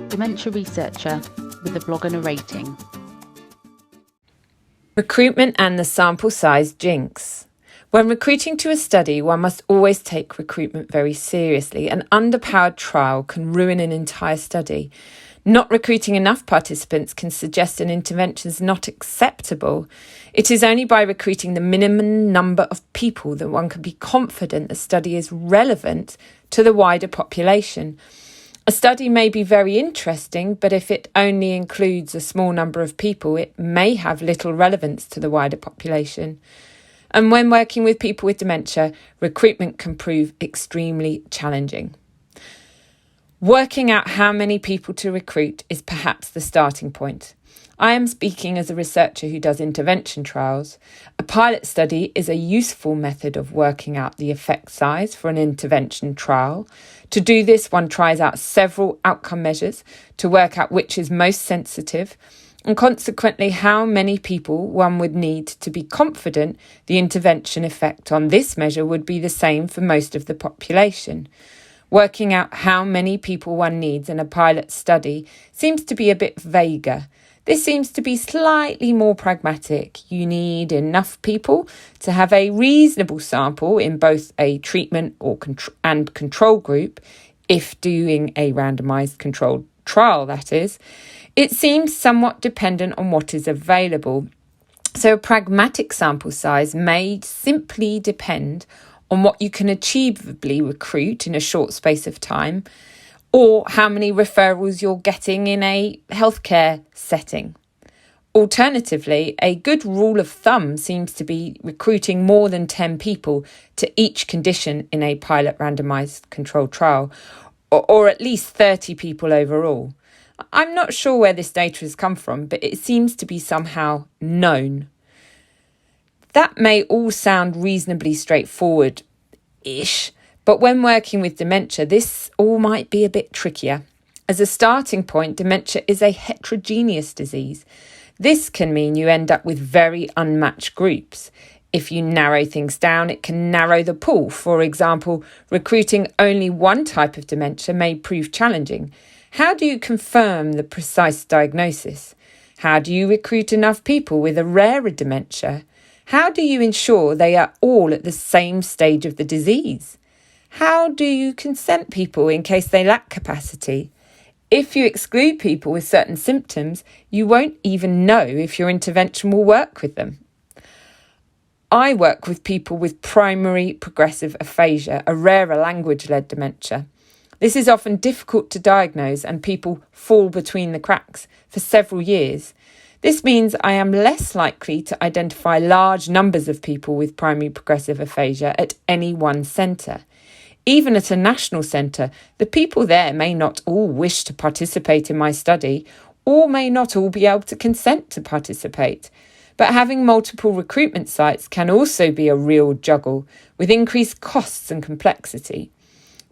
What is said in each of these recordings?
Dementia Researcher with a blog and a rating. Recruitment and the sample size Jinx. When recruiting to a study, one must always take recruitment very seriously. An underpowered trial can ruin an entire study. Not recruiting enough participants can suggest an intervention is not acceptable. It is only by recruiting the minimum number of people that one can be confident the study is relevant to the wider population. A study may be very interesting, but if it only includes a small number of people, it may have little relevance to the wider population. And when working with people with dementia, recruitment can prove extremely challenging. Working out how many people to recruit is perhaps the starting point. I am speaking as a researcher who does intervention trials. A pilot study is a useful method of working out the effect size for an intervention trial. To do this, one tries out several outcome measures to work out which is most sensitive, and consequently how many people one would need to be confident the intervention effect on this measure would be the same for most of the population. Working out how many people one needs in a pilot study seems to be a bit vaguer. This seems to be slightly more pragmatic. You need enough people to have a reasonable sample in both a treatment and control group, if doing a randomised controlled trial, that is. It seems somewhat dependent on what is available. So a pragmatic sample size may simply depend on what you can achievably recruit in a short space of time, or how many referrals you're getting in a healthcare setting. Alternatively, a good rule of thumb seems to be recruiting more than 10 people to each condition in a pilot randomised controlled trial, or at least 30 people overall. I'm not sure where this data has come from, but it seems to be somehow known. That may all sound reasonably straightforward-ish, but when working with dementia, this all might be a bit trickier. As a starting point, dementia is a heterogeneous disease. This can mean you end up with very unmatched groups. If you narrow things down, it can narrow the pool. For example, recruiting only one type of dementia may prove challenging. How do you confirm the precise diagnosis? How do you recruit enough people with a rarer dementia? How do you ensure they are all at the same stage of the disease? How do you consent people in case they lack capacity? If you exclude people with certain symptoms, you won't even know if your intervention will work with them. I work with people with primary progressive aphasia, a rarer language-led dementia. This is often difficult to diagnose and people fall between the cracks for several years. This means I am less likely to identify large numbers of people with primary progressive aphasia at any one centre. Even at a national centre, the people there may not all wish to participate in my study or may not all be able to consent to participate. But having multiple recruitment sites can also be a real juggle with increased costs and complexity.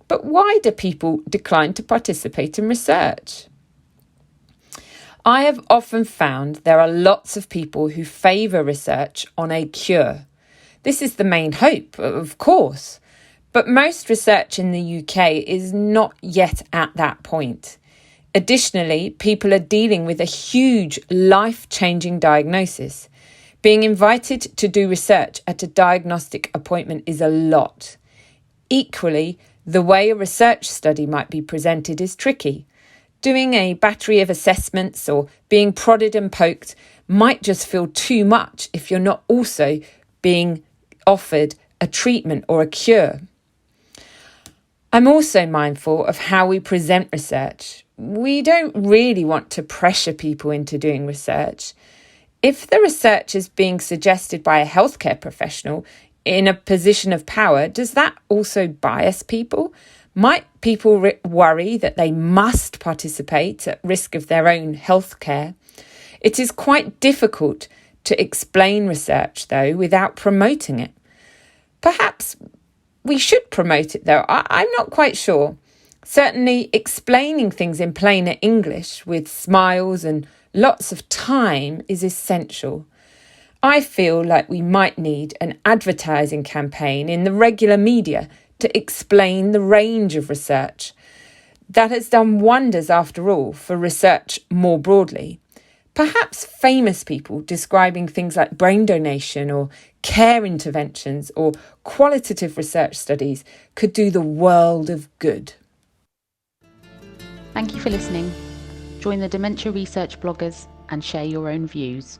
But why do people decline to participate in research? I have often found there are lots of people who favour research on a cure. This is the main hope, of course, but most research in the UK is not yet at that point. Additionally, people are dealing with a huge life-changing diagnosis. Being invited to do research at a diagnostic appointment is a lot. Equally, the way a research study might be presented is tricky. Doing a battery of assessments or being prodded and poked might just feel too much if you're not also being offered a treatment or a cure. I'm also mindful of how we present research. We don't really want to pressure people into doing research. If the research is being suggested by a healthcare professional in a position of power, does that also bias people? Might people worry that they must participate at risk of their own healthcare? It is quite difficult to explain research, though, without promoting it. Perhaps we should promote it, though. I'm not quite sure. Certainly, explaining things in plainer English with smiles and lots of time is essential. I feel like we might need an advertising campaign in the regular media to explain the range of research. That has done wonders, after all, for research more broadly. Perhaps famous people describing things like brain donation or care interventions or qualitative research studies could do the world of good. Thank you for listening. Join the Dementia Research bloggers and share your own views.